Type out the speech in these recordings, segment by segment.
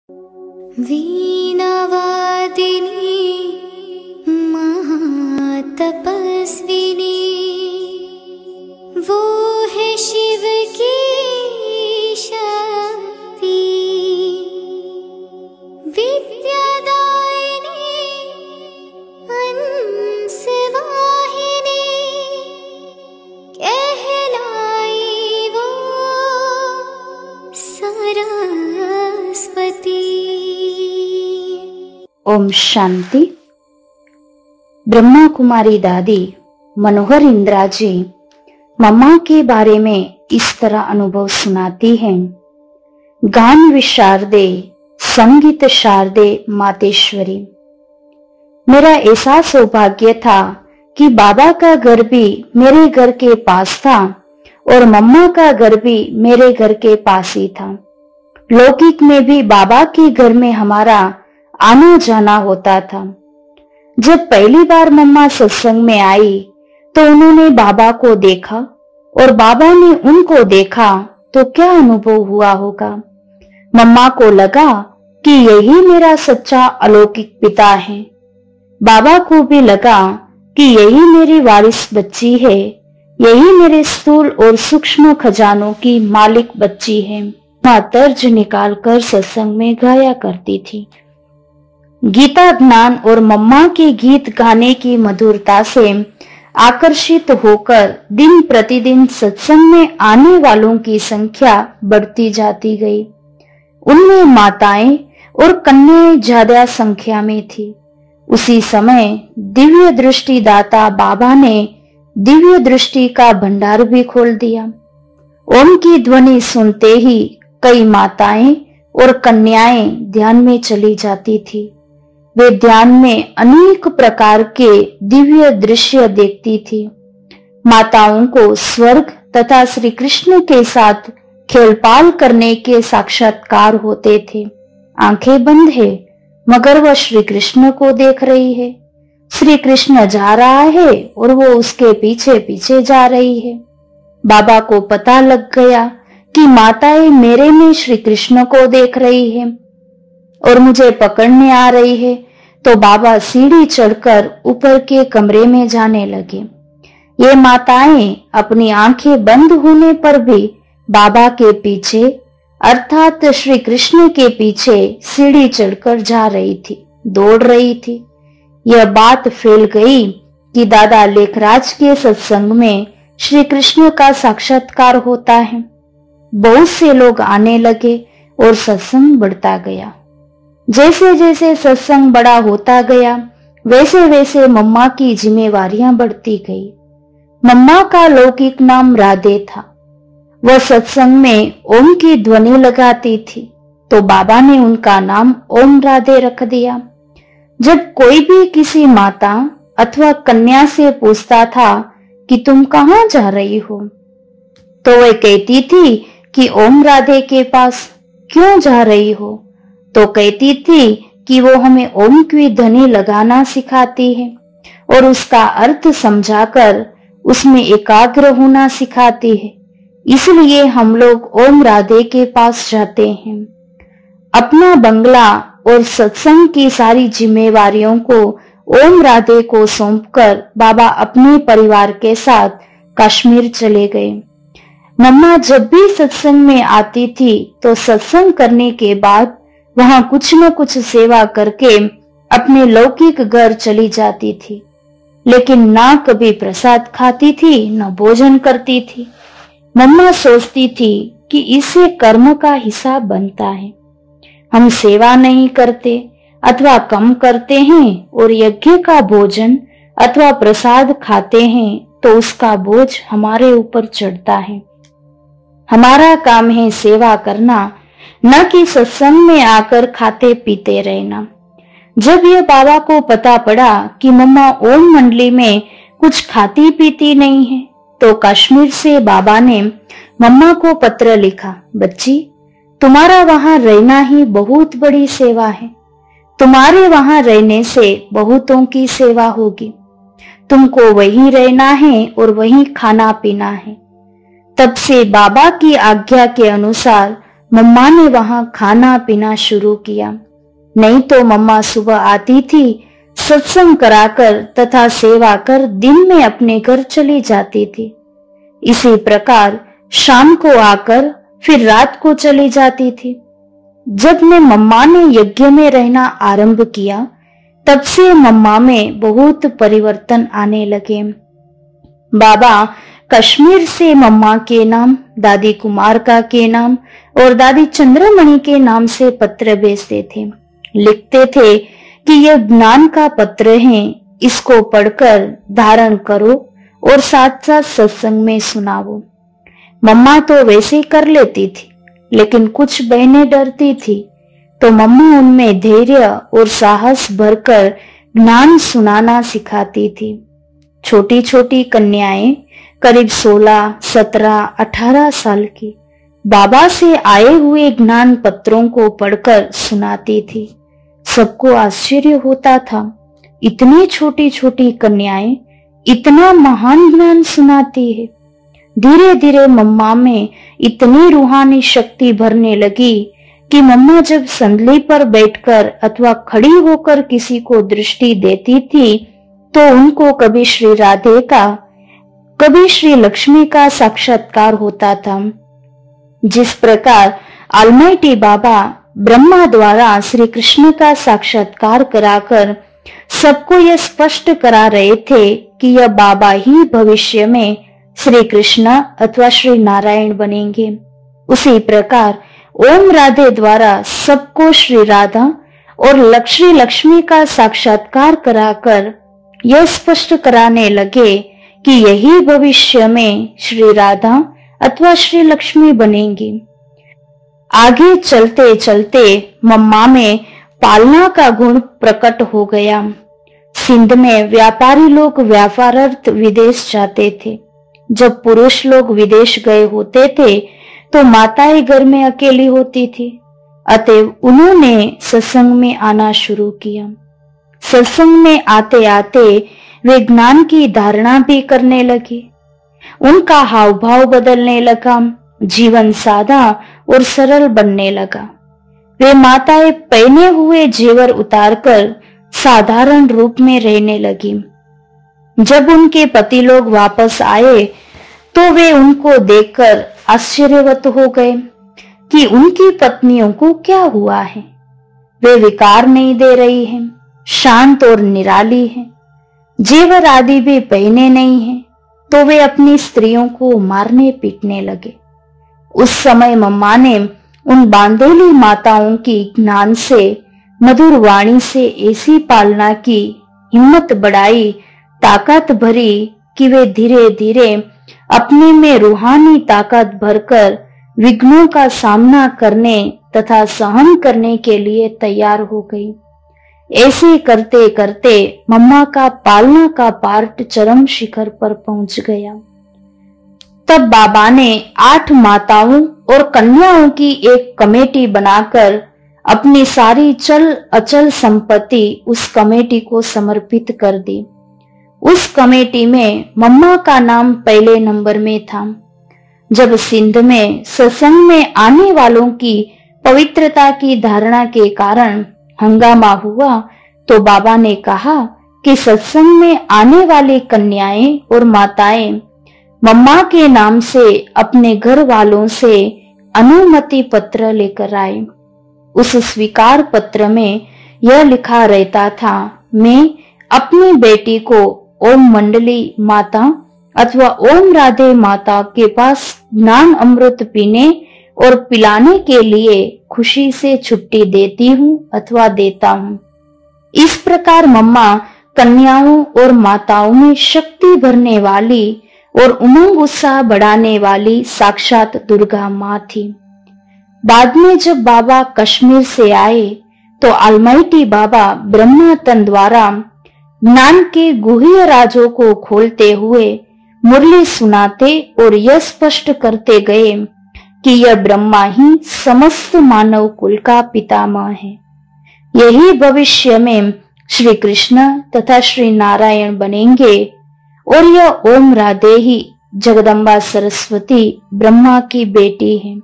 वीणावादिनी महातपस्विनी, वो है शिव की शक्ति। विद्यादायिनी हंसवाहिनी, कहलाई वो सरस्वती। ओम शांति। ब्रह्मा कुमारी दादी मनोहर इंदिरा जी मम्मा के बारे में इस तरह अनुभव सुनाती हैं। गान विशारदे संगीत शारदे मातेश्वरी। मेरा ऐसा सौभाग्य था कि बाबा का घर भी मेरे घर के पास था और मम्मा का घर भी मेरे घर के पास ही था। लौकिक में भी बाबा के घर में हमारा आना जाना होता था। जब पहली बार मम्मा सत्संग में आई तो उन्होंने बाबा को देखा और बाबा ने उनको देखा तो क्या अनुभव हुआ होगा। मम्मा को लगा कि यही मेरा सच्चा अलौकिक पिता है। बाबा को भी लगा कि यही मेरी वारिस बच्ची है, यही मेरे स्थूल और सूक्ष्म खजानों की मालिक बच्ची है। मां तर्ज निकालकर सत्संग में गाया करती थी। गीता ज्ञान और मम्मा के गीत गाने की मधुरता से आकर्षित होकर दिन प्रतिदिन सत्संग में आने वालों की संख्या बढ़ती जाती गई। उनमें माताएं और कन्याएं ज्यादा संख्या में थी। उसी समय दिव्य दृष्टि दाता बाबा ने दिव्य दृष्टि का भंडार भी खोल दिया। ओम की ध्वनि सुनते ही कई माताएं और कन्याएं ध्यान में चली जाती थी। वे ध्यान में अनेक प्रकार के दिव्य दृश्य देखती थी। माताओं को स्वर्ग तथा श्री कृष्ण के साथ खेलपाल करने के साक्षात्कार होते थे। आंखें बंद है मगर वह श्री कृष्ण को देख रही है। श्री कृष्ण जा रहा है और वो उसके पीछे पीछे जा रही है। बाबा को पता लग गया कि माताएं मेरे में श्री कृष्ण को देख रही है और मुझे पकड़ने आ रही है। तो बाबा सीढ़ी चढ़कर ऊपर के कमरे में जाने लगे। ये माताएं अपनी आंखें बंद होने पर भी बाबा के पीछे अर्थात श्री कृष्ण के पीछे सीढ़ी चढ़कर जा रही थी, दौड़ रही थी। यह बात फैल गई कि दादा लेखराज के सत्संग में श्री कृष्ण का साक्षात्कार होता है। बहुत से लोग आने लगे और सत्संग बढ़ता गया। जैसे जैसे सत्संग बड़ा होता गया वैसे वैसे मम्मा की जिम्मेवारियां बढ़ती गई। मम्मा का लौकिक नाम राधे था। वह सत्संग में ओम की ध्वनि लगाती थी तो बाबा ने उनका नाम ओम राधे रख दिया। जब कोई भी किसी माता अथवा कन्या से पूछता था कि तुम कहाँ जा रही हो तो वह कहती थी कि ओम राधे के पास। क्यों जा रही हो तो कहती थी कि वो हमें ओम की ध्वनि लगाना सिखाती है और उसका अर्थ समझाकर उसमें एकाग्र होना सिखाती है। इसलिए हम लोग ओम राधे के पास जाते हैं। अपना बंगला और सत्संग की सारी जिम्मेवारियों को ओम राधे को सौंपकर बाबा अपने परिवार के साथ कश्मीर चले गए। मम्मा जब भी सत्संग में आती थी तो सत्संग करने के बाद वहां कुछ न कुछ सेवा करके अपने लौकिक घर चली जाती थी, लेकिन ना कभी प्रसाद खाती थी न भोजन करती थी। मम्मा सोचती थी कि इससे कर्म का हिसाब बनता है। हम सेवा नहीं करते अथवा कम करते हैं और यज्ञ का भोजन अथवा प्रसाद खाते हैं तो उसका बोझ हमारे ऊपर चढ़ता है। हमारा काम है सेवा करना, न कि सत्संग में आकर खाते पीते रहना। जब यह बाबा को पता पड़ा कि मम्मा ओम मंडली में कुछ खाती पीती नहीं है तो कश्मीर से बाबा ने मम्मा को पत्र लिखा, बच्ची तुम्हारा वहां रहना ही बहुत बड़ी सेवा है। तुम्हारे वहां रहने से बहुतों की सेवा होगी। तुमको वहीं रहना है और वहीं खाना पीना है। तब से बाबा की आज्ञा के अनुसार मम्मा ने वहां खाना पीना शुरू किया। नहीं तो मम्मा सुबह आती थी, सत्संग कराकर तथा सेवा कर दिन में अपने घर चली जाती थी। इसी प्रकार शाम को आकर फिर रात को चली जाती थी। जब मैं मम्मा ने यज्ञ में रहना आरंभ किया, तब से मम्मा में बहुत परिवर्तन आने लगे। बाबा कश्मीर से मम्मा के नाम, दादी कुमारका के नाम और दादी चंद्रमणि के नाम से पत्र भेजते थे। लिखते थे कि यह ज्ञान का पत्र है, इसको पढ़कर धारण करो और साथ साथ सत्संग में सुनाओ। मम्मा तो वैसे कर लेती थी, लेकिन कुछ बहनें डरती थी, तो मम्मा उनमें धैर्य और साहस भरकर ज्ञान सुनाना सिखाती थी। छोटी छोटी कन्याएं करीब 16, 17, 18 साल की बाबा से आए हुए ज्ञान पत्रों को पढ़कर सुनाती थी। सबको आश्चर्य होता था, इतनी छोटी छोटी कन्याएं इतना महान ज्ञान सुनाती है। धीरे धीरे मम्मा में इतनी रूहानी शक्ति भरने लगी कि मम्मा जब संदली पर बैठकर अथवा खड़ी होकर किसी को दृष्टि देती थी, तो उनको कभी श्री राधे का, कभी श्री लक्ष्मी का साक्षात्कार होता था। जिस प्रकार ऑलमाइटी बाबा ब्रह्मा द्वारा श्री कृष्ण का साक्षात्कार कराकर सबको यह स्पष्ट करा रहे थे कि यह बाबा ही भविष्य में श्री कृष्ण अथवा श्री नारायण बनेंगे, उसी प्रकार ओम राधे द्वारा सबको श्री राधा और श्री लक्ष्मी का साक्षात्कार कराकर यह स्पष्ट कराने लगे कि यही भविष्य में श्री राधा अथवा श्री लक्ष्मी बनेंगी। आगे चलते चलते मम्मा में पालना का गुण प्रकट हो गया। सिंध में व्यापारी लोग व्यापारार्थ विदेश जाते थे। जब पुरुष लोग विदेश गए होते थे तो माताएं घर में अकेली होती थी, अतएव उन्होंने सत्संग में आना शुरू किया। सत्संग में आते आते वे ज्ञान की धारणा भी करने लगे। उनका हाव भाव बदलने लगा, जीवन सादा और सरल बनने लगा। वे माताएं पहने हुए जेवर उतारकर साधारण रूप में रहने लगी। जब उनके पति लोग वापस आए तो वे उनको देखकर आश्चर्यवत हो गए कि उनकी पत्नियों को क्या हुआ है। वे विकार नहीं दे रही हैं, शांत और निराली हैं, जेवर आदि भी पहने नहीं हैं, तो वे अपनी स्त्रियों को मारने पीटने लगे। उस समय मम्मा ने उन बांधेली माताओं की ज्ञान से, मधुर वाणी से ऐसी पालना की, हिम्मत बढ़ाई, ताकत भरी कि वे धीरे धीरे अपने में रूहानी ताकत भरकर विघ्नों का सामना करने तथा सहन करने के लिए तैयार हो गई। ऐसे करते करते मम्मा का पालना का पार्ट चरम शिखर पर पहुंच गया। तब बाबा ने 8 माताओं और कन्याओं की एक कमेटी बनाकर अपनी सारी चल अचल संपत्ति उस कमेटी को समर्पित कर दी। उस कमेटी में मम्मा का नाम पहले नंबर में था। जब सिंध में सत्संग में आने वालों की पवित्रता की धारणा के कारण हंगामा हुआ, तो बाबा ने कहा कि सत्संग में आने वाली कन्याएं और माताएं मम्मा के नाम से अपने घर वालों से अनुमति पत्र लेकर आए। उस स्वीकार पत्र में यह लिखा रहता था, मैं अपनी बेटी को ओम मंडली माता अथवा ओम राधे माता के पास ज्ञान अमृत पीने और पिलाने के लिए खुशी से छुट्टी देती हूँ अथवा देता हूँ। इस प्रकार मम्मा कन्याओं और माताओं में शक्ति भरने वाली और उमंग उत्साह बढ़ाने वाली साक्षात दुर्गा माँ थी। बाद में जब बाबा कश्मीर से आए तो ऑलमाइटी बाबा ब्रह्मा तन द्वारा ज्ञान के गुह्य राजों को खोलते हुए मुरली सुनाते और यह स्पष्ट करते गए कि यह ब्रह्मा ही समस्त मानव कुल का पितामह है। यही भविष्य में श्री कृष्ण तथा श्री नारायण बनेंगे और यह ओम राधे ही जगदम्बा सरस्वती ब्रह्मा की बेटी है।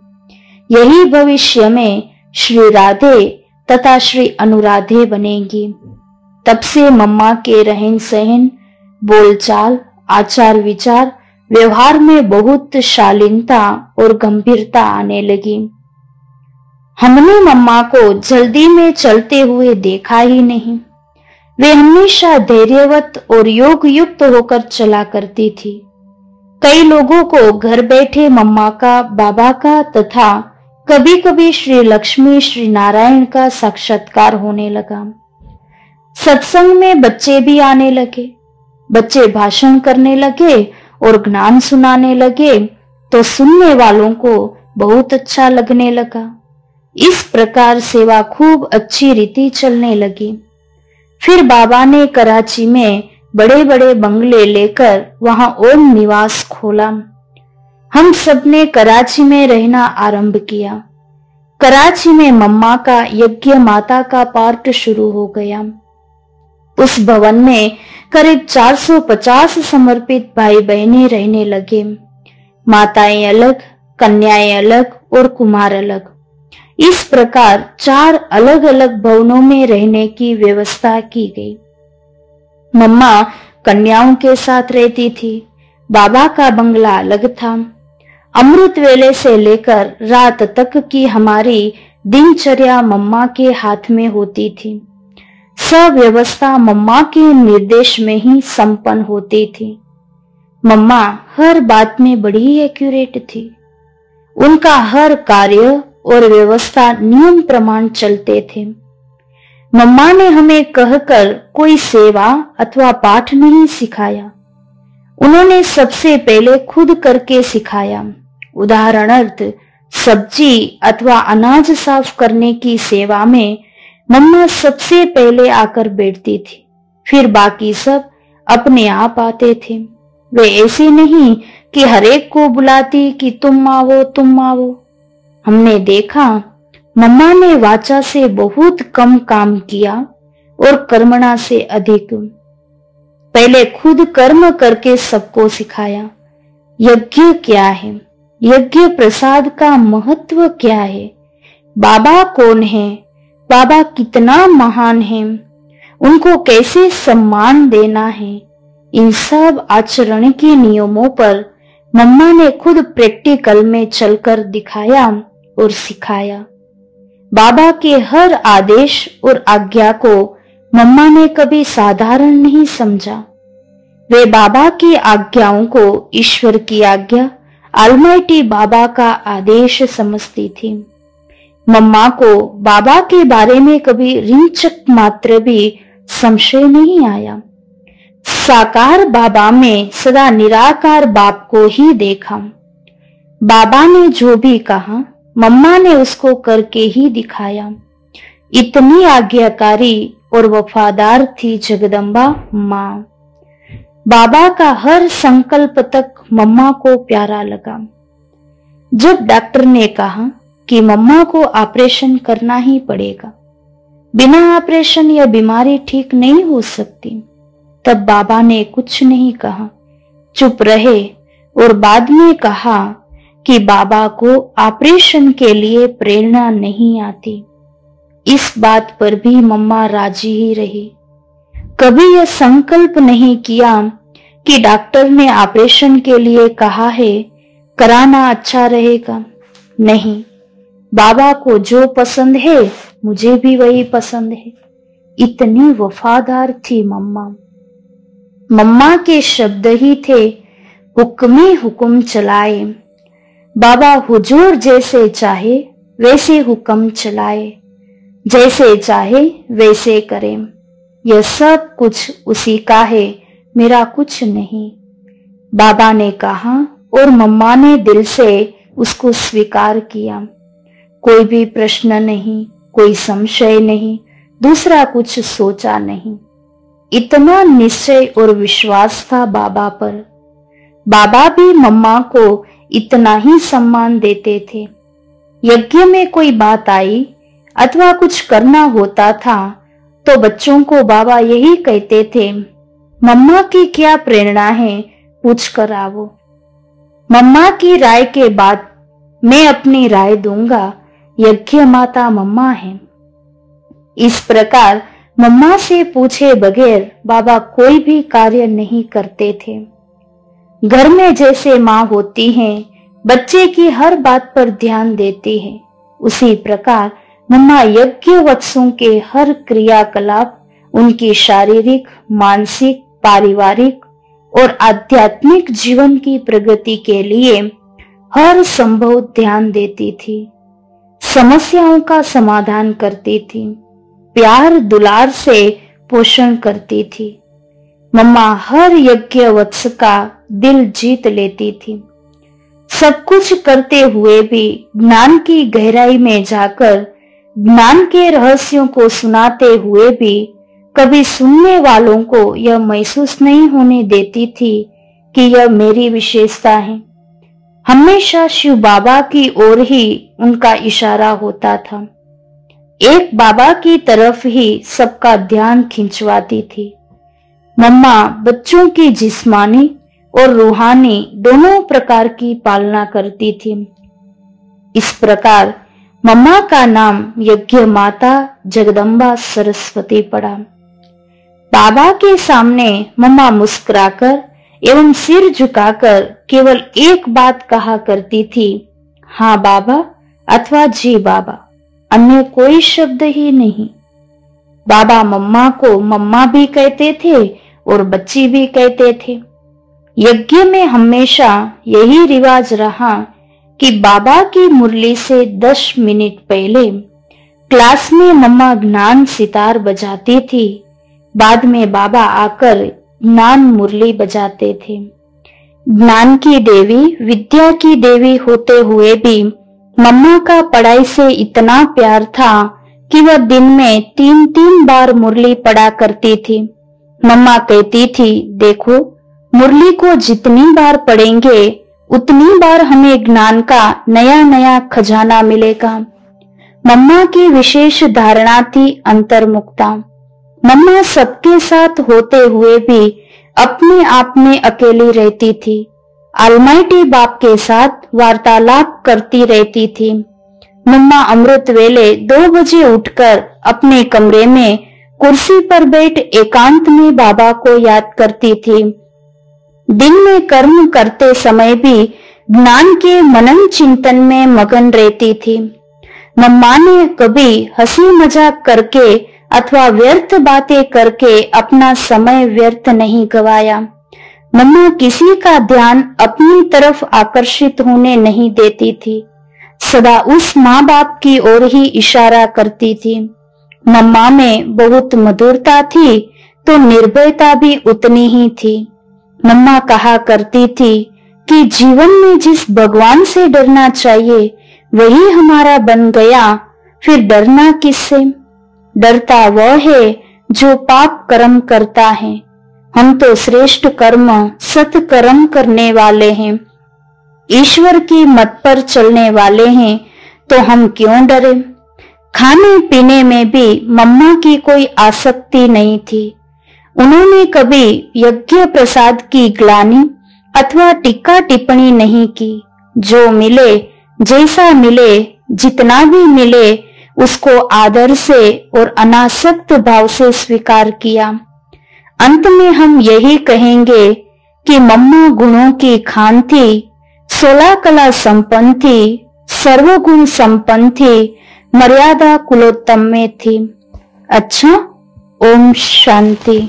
यही भविष्य में श्री राधे तथा श्री अनुराधे बनेंगी। तब से मम्मा के रहन सहन, बोलचाल, आचार विचार, व्यवहार में बहुत शालीनता और गंभीरता आने लगी। हमने मम्मा को जल्दी में चलते हुए देखा ही नहीं। वे हमेशा धैर्यवत और योग युक्त होकर चला करती थी। कई लोगों को घर बैठे मम्मा का, बाबा का तथा कभी कभी श्री लक्ष्मी, श्री नारायण का साक्षात्कार होने लगा। सत्संग में बच्चे भी आने लगे। बच्चे भाषण करने लगे और ज्ञान सुनाने लगे तो सुनने वालों को बहुत अच्छा लगने लगा। इस प्रकार सेवा खूब अच्छी रीति चलने लगी। फिर बाबा ने कराची में बड़े बड़े बंगले लेकर वहां ओम निवास खोला। हम सब ने कराची में रहना आरंभ किया। कराची में मम्मा का यज्ञ माता का पाठ शुरू हो गया। उस भवन में करीब 450 समर्पित भाई बहनें रहने लगे। माताएं अलग, कन्याएं अलग और कुमार अलग। इस प्रकार 4 अलग अलग भवनों में रहने की व्यवस्था की गई। मम्मा कन्याओं के साथ रहती थी। बाबा का बंगला अलग था। अमृत वेले से लेकर रात तक की हमारी दिनचर्या मम्मा के हाथ में होती थी। सब व्यवस्था मम्मा के निर्देश में ही संपन्न होती थी। मम्मा हर बात में बड़ी एक्यूरेट थी। उनका हर कार्य और व्यवस्था नियम प्रमाण चलते थे। मम्मा ने हमें कहकर कोई सेवा अथवा पाठ नहीं सिखाया। उन्होंने सबसे पहले खुद करके सिखाया। उदाहरणार्थ सब्जी अथवा अनाज साफ करने की सेवा में मम्मा सबसे पहले आकर बैठती थी। फिर बाकी सब अपने आप आते थे। वे ऐसे नहीं कि हरेक को बुलाती कि तुम आओ तुम आओ। हमने देखा मम्मा ने वाचा से बहुत कम काम किया और कर्मणा से अधिक। पहले खुद कर्म करके सबको सिखाया। यज्ञ क्या है, यज्ञ प्रसाद का महत्व क्या है, बाबा कौन है, बाबा कितना महान है, उनको कैसे सम्मान देना है, इन सब आचरण के नियमों पर मम्मा ने खुद प्रैक्टिकल में चलकर दिखाया और सिखाया। बाबा के हर आदेश और आज्ञा को मम्मा ने कभी साधारण नहीं समझा। वे बाबा की आज्ञाओं को ईश्वर की आज्ञा, ऑलमाइटी बाबा का आदेश समझती थी। मम्मा को बाबा के बारे में कभी रिंचक मात्र भी संशय नहीं आया। साकार बाबा में सदा निराकार बाप को ही देखा। बाबा ने जो भी कहा मम्मा ने उसको करके ही दिखाया। इतनी आज्ञाकारी और वफादार थी जगदम्बा माँ। बाबा का हर संकल्प तक मम्मा को प्यारा लगा। जब डॉक्टर ने कहा कि मम्मा को ऑपरेशन करना ही पड़ेगा, बिना ऑपरेशन यह बीमारी ठीक नहीं हो सकती, तब बाबा ने कुछ नहीं कहा, चुप रहे और बाद में कहा कि बाबा को ऑपरेशन के लिए प्रेरणा नहीं आती। इस बात पर भी मम्मा राजी ही रही। कभी यह संकल्प नहीं किया कि डॉक्टर ने ऑपरेशन के लिए कहा है, कराना अच्छा रहेगा। नहीं, बाबा को जो पसंद है मुझे भी वही पसंद है। इतनी वफादार थी मम्मा। मम्मा के शब्द ही थे, हुक्म हुक्म चलाए। बाबा हुजूर जैसे चाहे वैसे हुक्म चलाए, जैसे चाहे वैसे करें। यह सब कुछ उसी का है, मेरा कुछ नहीं। बाबा ने कहा और मम्मा ने दिल से उसको स्वीकार किया। कोई भी प्रश्न नहीं, कोई संशय नहीं, दूसरा कुछ सोचा नहीं। इतना निश्चय और विश्वास था बाबा पर। बाबा भी मम्मा को इतना ही सम्मान देते थे। यज्ञ में कोई बात आई अथवा कुछ करना होता था तो बच्चों को बाबा यही कहते थे, मम्मा की क्या प्रेरणा है, पूछ कर आओ। मम्मा की राय के बाद मैं अपनी राय दूंगा, यज्ञ माता मम्मा है। इस प्रकार मम्मा से पूछे बगैर बाबा कोई भी कार्य नहीं करते थे। घर में जैसे माँ होती है, बच्चे की हर बात पर ध्यान देती है, उसी प्रकार मम्मा यज्ञ वत्सों के हर क्रियाकलाप, उनकी शारीरिक, मानसिक, पारिवारिक और आध्यात्मिक जीवन की प्रगति के लिए हर संभव ध्यान देती थी। समस्याओं का समाधान करती थी, प्यार दुलार से पोषण करती थी। मम्मा हर यज्ञ वत्स का दिल जीत लेती थी। सब कुछ करते हुए भी ज्ञान की गहराई में जाकर ज्ञान के रहस्यों को सुनाते हुए भी कभी सुनने वालों को यह महसूस नहीं होने देती थी कि यह मेरी विशेषता है। हमेशा शिव बाबा की ओर ही उनका इशारा होता था। एक बाबा की तरफ ही सबका ध्यान खिंचवाती थी। मम्मा बच्चों की जिस्मानी और रूहानी दोनों प्रकार की पालना करती थी। इस प्रकार मम्मा का नाम यज्ञ माता जगदम्बा सरस्वती पड़ा। बाबा के सामने मम्मा मुस्कुराकर एवं सिर झुकाकर केवल एक बात कहा करती थी, हाँ बाबा अथवा जी बाबा, अन्य कोई शब्द ही नहीं। बाबा मम्मा को मम्मा भी कहते थे और बच्ची भी कहते थे। यज्ञ में हमेशा यही रिवाज रहा कि बाबा की मुरली से 10 मिनट पहले क्लास में मम्मा ज्ञान सितार बजाती थी, बाद में बाबा आकर ज्ञान मुरली बजाते थे। ज्ञान की देवी, विद्या की देवी होते हुए भी मम्मा का पढ़ाई से इतना प्यार था कि वह दिन में 3-3 बार मुरली पढ़ा करती थी। मम्मा कहती थी, देखो मुरली को जितनी बार पढ़ेंगे उतनी बार हमें ज्ञान का नया नया खजाना मिलेगा। मम्मा की विशेष धारणा थी अंतर्मुखता। मम्मा सबके साथ होते हुए भी अपने आप में अकेली रहती थी। अलमाइटी बाप के साथ वार्तालाप करती रहती थी। मम्मा अमृत वेले 2 बजे उठकर अपने कमरे में कुर्सी पर बैठ एकांत में बाबा को याद करती थी। दिन में कर्म करते समय भी ज्ञान के मनन चिंतन में मगन रहती थी। मम्मा ने कभी हंसी मजाक करके अथवा व्यर्थ बातें करके अपना समय व्यर्थ नहीं गवाया। मम्मा किसी का ध्यान अपनी तरफ आकर्षित होने नहीं देती थी, सदा उस माँ बाप की ओर ही इशारा करती थी। मम्मा में बहुत मधुरता थी तो निर्भयता भी उतनी ही थी। मम्मा कहा करती थी कि जीवन में जिस भगवान से डरना चाहिए वही हमारा बन गया, फिर डरना किससे? डरता वह है जो पाप कर्म करता है। हम तो श्रेष्ठ कर्म सत्कर्म करने वाले हैं, ईश्वर की मत पर चलने वाले हैं, तो हम क्यों डरे? खाने पीने में भी मम्मा की कोई आसक्ति नहीं थी। उन्होंने कभी यज्ञ प्रसाद की ग्लानि अथवा टीका टिप्पणी नहीं की। जो मिले, जैसा मिले, जितना भी मिले, उसको आदर से और अनासक्त भाव से स्वीकार किया। अंत में हम यही कहेंगे कि मम्मा गुणों की खान थी, 16 कला संपन्न थी, सर्वगुण संपन्न थी, मर्यादा कुलोत्तम में थी। अच्छा, ओम शांति।